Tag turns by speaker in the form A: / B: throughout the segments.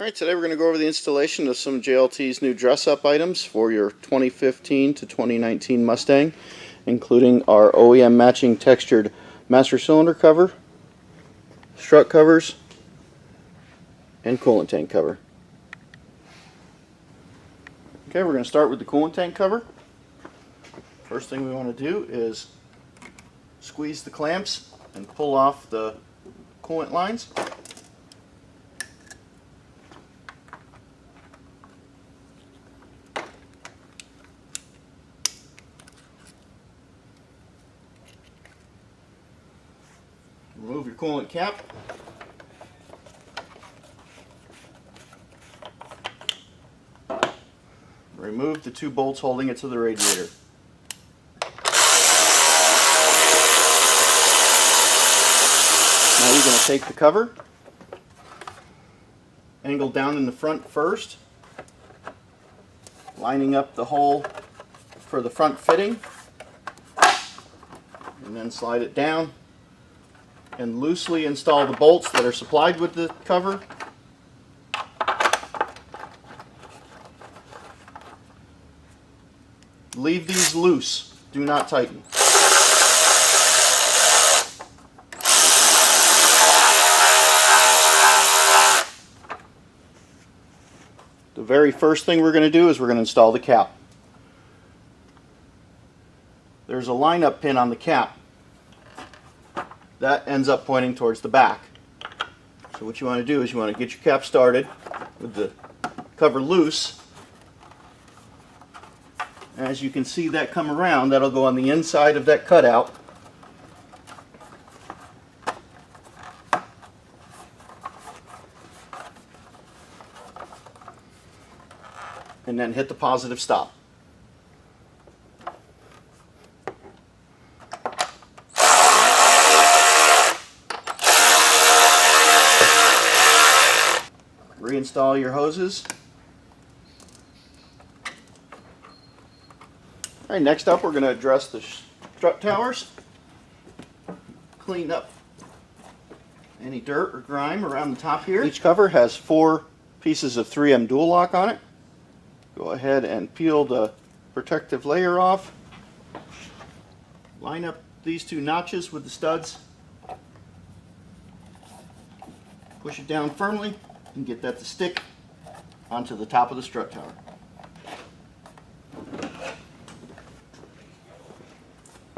A: Alright, today we're going to go over the installation of some JLT's new dress-up items for your 2015 to 2019 Mustang, including our OEM matching textured master cylinder cover, strut covers, and coolant tank cover. Okay, we're going to start with the coolant tank cover. First thing we want to do is squeeze the clamps and pull off the coolant lines. Remove your coolant cap. Remove the two bolts holding it to the radiator. Now you're going to take the cover, angle down in the front first, lining up the hole for the front fitting, and then slide it down and loosely install the bolts that are supplied with the cover. Leave these loose, do not tighten. The very first thing we're going to do is we're going to install the cap. There's a line-up pin on the cap that ends up pointing towards the back. So what you want to do is you want to get your cap started with the cover loose. As you can see that come around, that'll go on the inside of that cutout. And then hit the positive stop. Reinstall your hoses. Alright, next up we're going to address the strut towers. Clean up any dirt or grime around the top here. Each cover has 4 pieces of 3M dual lock on it. Go ahead and peel the protective layer off. Line up these 2 notches with the studs. Push it down firmly and get that to stick onto the top of the strut tower.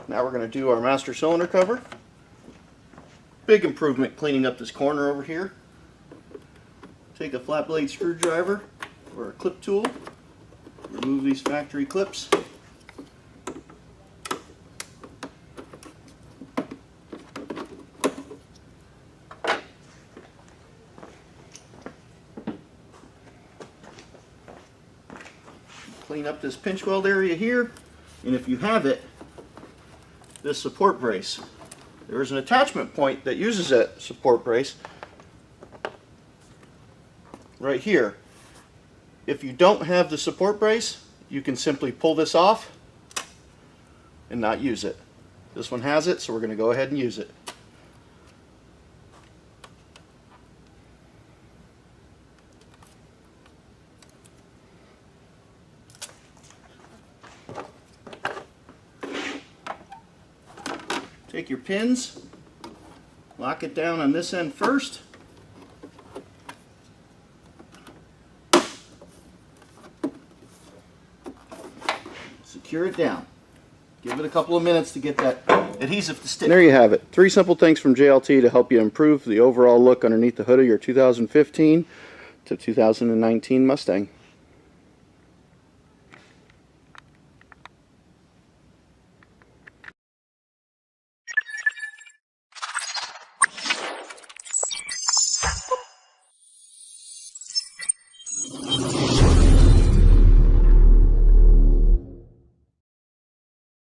A: Now we're going to do our master cylinder cover. Big improvement cleaning up this corner over here. Take a flat blade screwdriver or a clip tool. Remove these factory clips. Clean up this pinch weld area here, and if you have it, this support brace. There is an attachment point that uses that support brace right here. If you don't have the support brace, you can simply pull this off and not use it. This one has it, so we're going to go ahead and use it. Take your pins, lock it down on this end first. Secure it down. Give it a couple of minutes to get that adhesive to stick. There you have it. 3 simple things from JLT to help you improve the overall look underneath the hood of your 2015 to 2019 Mustang.